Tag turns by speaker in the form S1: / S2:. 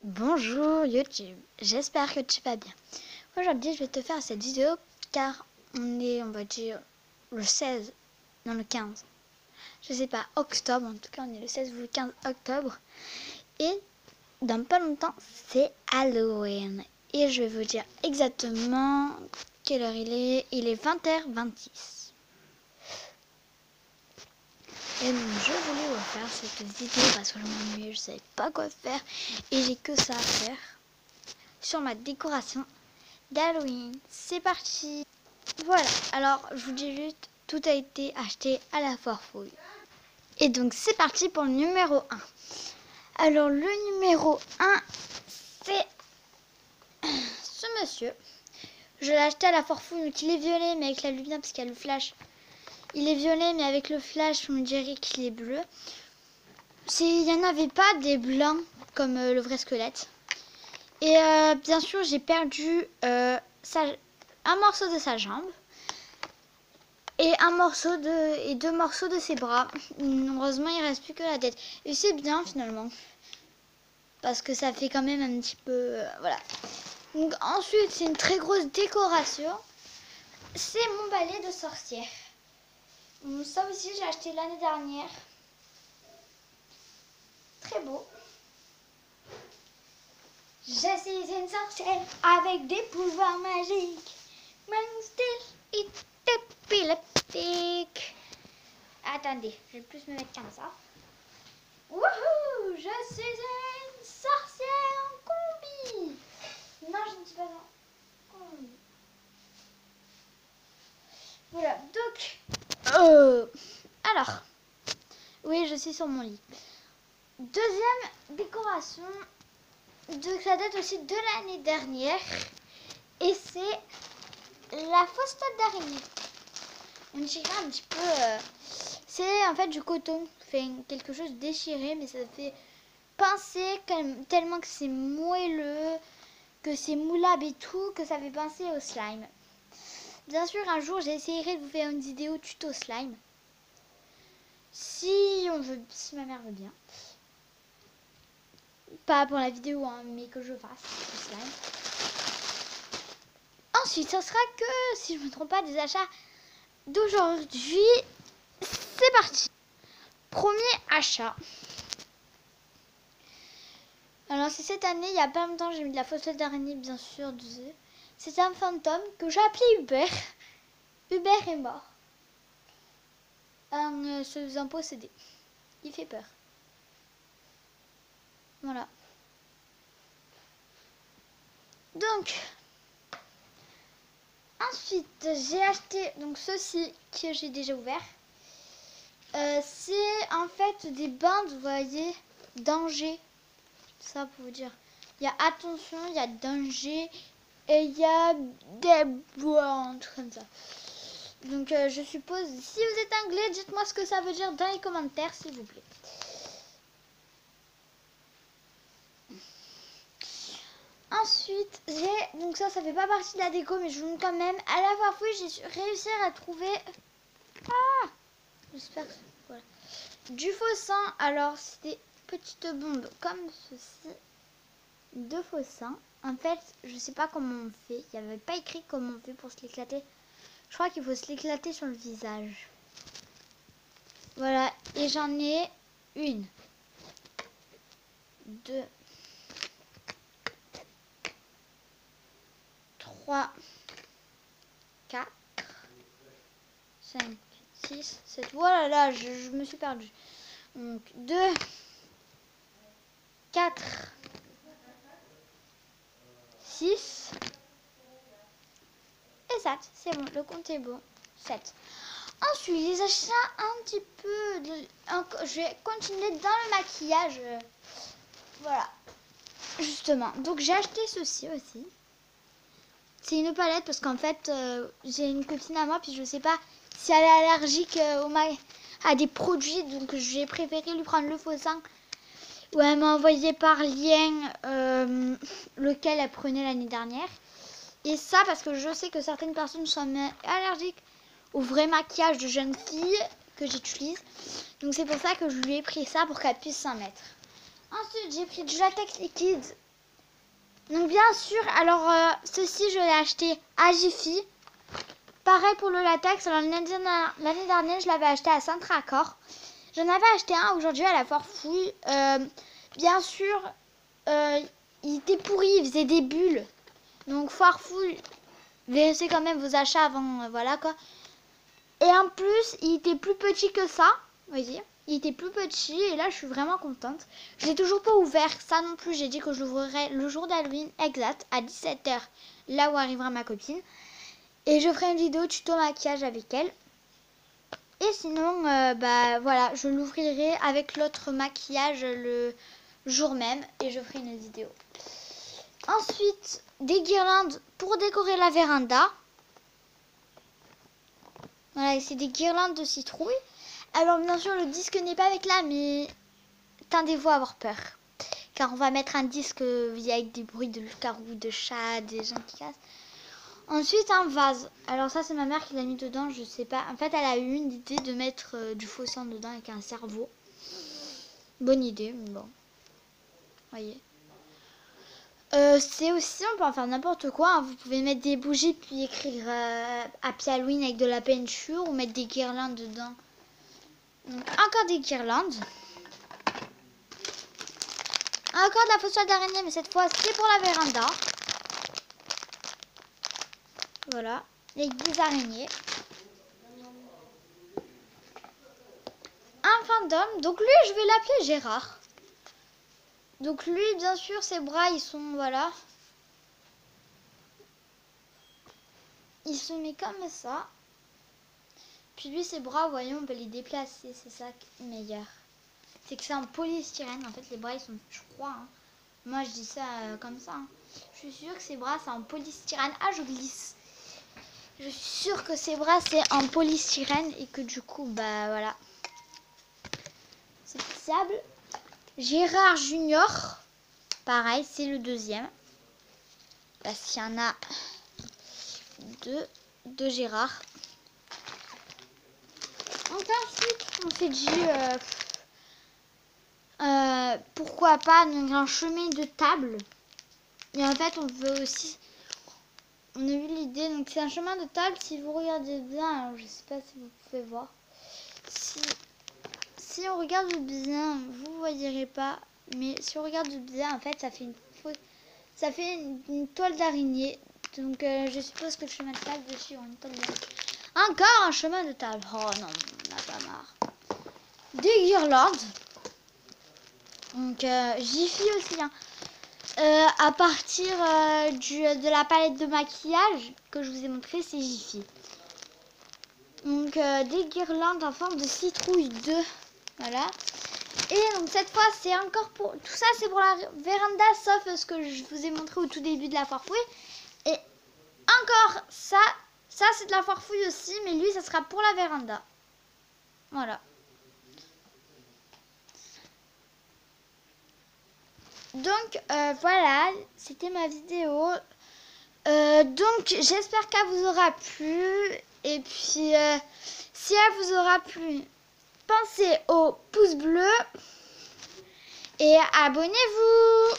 S1: Bonjour YouTube, j'espère que tu vas bien. Aujourd'hui je vais te faire cette vidéo car on va dire le 16, non le 15, je sais pas, octobre, en tout cas on est le 16 ou le 15 octobre. Et dans pas longtemps c'est Halloween. Et je vais vous dire exactement quelle heure il est 20h26. Et donc je voulais vous faire cette vidéo parce que je m'ennuyais, je savais pas quoi faire et j'ai que ça à faire sur ma décoration d'Halloween. C'est parti. Voilà, alors je vous dis juste, tout a été acheté à la foire fouille. Et donc c'est parti pour le numéro 1. Alors le numéro 1, c'est ce monsieur. Je l'ai acheté à la foire fouille, donc il est violet mais avec la lumière parce qu'il y a le flash. Il est violet mais avec le flash on dirait qu'il est bleu. Il n'y en avait pas des blancs comme le vrai squelette. Et bien sûr j'ai perdu un morceau de sa jambe. Et deux morceaux de ses bras. Heureusement, il reste plus que la tête. Et c'est bien finalement. Parce que ça fait quand même un petit peu... voilà. Donc ensuite, c'est une très grosse décoration. C'est mon balai de sorcière. Ça aussi, j'ai acheté l'année dernière. Très beau. Je suis une sorcière avec des pouvoirs magiques. Mon style est épileptique. Attendez, je vais plus me mettre comme ça. Wouhou! Je suis une sorcière en combi! Non, je ne suis pas en combi. Voilà, donc... alors, oui, je suis sur mon lit. Deuxième décoration, ça date aussi de l'année dernière. Et c'est la fausse tête d'araignée. On dirait un petit peu... c'est en fait du coton. Fait quelque chose de déchiré, mais ça fait penser tellement que c'est moelleux, que c'est moulable et tout, que ça fait penser au slime. Bien sûr, un jour, j'essaierai de vous faire une vidéo tuto slime. Si ma mère veut bien. Pas pour la vidéo, hein, mais que je fasse le slime. Ensuite, ça sera que, si je ne me trompe pas, des achats d'aujourd'hui. C'est parti. Premier achat. Alors c'est cette année, il y a pas longtemps, j'ai mis de la fausse tête d'araignée, bien sûr. C'est un fantôme que j'ai appelé Hubert. Hubert est mort. En se faisant posséder. Il fait peur. Voilà. Donc, ensuite, j'ai acheté donc ceci que j'ai déjà ouvert. C'est en fait des bandes, vous voyez, danger. Ça pour vous dire. Il y a attention, il y a danger et il y a des bois, un truc comme ça. Donc je suppose, si vous êtes anglais, dites-moi ce que ça veut dire dans les commentaires, s'il vous plaît. Ensuite, donc ça fait pas partie de la déco, mais je vous montre quand même. À la foire fouille, j'ai réussi à trouver... Ah, j'espère que... Voilà. Du faux sang. Alors, c'est des petites bombes comme ceci. De faux sang. En fait, je sais pas comment on fait. Il n'y avait pas écrit comment on fait pour se l'éclater. Je crois qu'il faut se l'éclater sur le visage. Voilà. Et j'en ai une. 2. 3. 4. 5. 6. 7. Voilà, là, je me suis perdue. Donc, 2. 4. 6. Et 7. C'est bon, le compte est bon. 7. Ensuite, les achats un petit peu... je vais continuer dans le maquillage. Voilà. Justement. Donc, j'ai acheté ceci aussi. C'est une palette parce qu'en fait, j'ai une copine à moi. Puis, je sais pas si elle est allergique à des produits. Donc, j'ai préféré lui prendre le faux sang. Où elle m'a envoyé par lien lequel elle prenait l'année dernière. Et ça, parce que je sais que certaines personnes sont allergiques au vrai maquillage de jeune fille que j'utilise. Donc c'est pour ça que je lui ai pris ça pour qu'elle puisse s'en mettre. Ensuite, j'ai pris du latex liquide Donc bien sûr, alors ceci je l'ai acheté à Jiffy. Pareil pour le latex, alors l'année dernière je l'avais acheté à Saint-Raccord. J'en avais acheté un aujourd'hui à la Foire Fouille. Bien sûr, il était pourri, il faisait des bulles. Donc Foire Fouille, vérifiez quand même vos achats avant, voilà quoi. Et en plus, il était plus petit que ça, vous voyez. Il était plus petit et là je suis vraiment contente. Je l'ai toujours pas ouvert, ça non plus. J'ai dit que je l'ouvrirai le jour d'Halloween exact à 17 h, là où arrivera ma copine. Et je ferai une vidéo tuto maquillage avec elle. Et sinon, bah voilà, je l'ouvrirai avec l'autre maquillage le jour même et je ferai une vidéo. Ensuite, des guirlandes pour décorer la véranda. Voilà, c'est des guirlandes de citrouille. Alors bien sûr, le disque n'est pas avec là, mais tendez-vous à avoir peur. Car on va mettre un disque avec des bruits de loup-garou, de chat, des gens qui cassent. Ensuite, un vase. Alors ça, c'est ma mère qui l'a mis dedans, je sais pas. En fait, elle a eu une idée de mettre du faux sang dedans avec un cerveau. Bonne idée, mais bon. Voyez. C'est aussi, on peut en faire n'importe quoi. Hein. Vous pouvez mettre des bougies puis écrire Happy Halloween avec de la peinture ou mettre des guirlandes dedans. Donc, encore des guirlandes. Encore de la fausse toile d'araignée, mais cette fois c'est pour la véranda. Voilà, avec des araignées. Un fantôme, donc lui je vais l'appeler Gérard. Donc lui bien sûr ses bras ils sont, voilà. Il se met comme ça. Puis lui ses bras, voyons, on peut les déplacer, c'est ça qui est meilleur. C'est que c'est en polystyrène, en fait les bras ils sont, je crois, hein. Moi je dis ça comme ça. Hein. Je suis sûre que ses bras c'est en polystyrène. Ah je glisse. Je suis sûre que ses bras c'est en polystyrène et que du coup bah voilà. C'est fiable. Gérard Junior. Pareil c'est le deuxième. Parce qu'il y en a deux Gérard. Donc ensuite on s'est dit pourquoi pas donc un chemin de table. Et en fait on veut aussi, on a eu l'idée, donc c'est un chemin de table, si vous regardez bien, alors je sais pas si vous pouvez voir, si on regarde bien, vous ne voyez pas, mais si on regarde bien, en fait ça fait une toile d'araignée, donc je suppose que le chemin de table dessus une toile d'araignée. Encore un chemin de table, oh non, on n'a pas marre. Des guirlandes, donc Jiffy aussi, hein. À partir de la palette de maquillage que je vous ai montré, c'est Jiffy. Donc des guirlandes en forme de citrouille 2. Voilà. Et donc cette fois c'est encore pour... Tout ça c'est pour la véranda sauf ce que je vous ai montré au tout début de la foire fouille. Et encore ça c'est de la foire fouille aussi. Mais lui ça sera pour la véranda. Voilà. Donc voilà, c'était ma vidéo. Donc j'espère qu'elle vous aura plu. Et puis si elle vous aura plu, pensez au pouce bleu et abonnez-vous.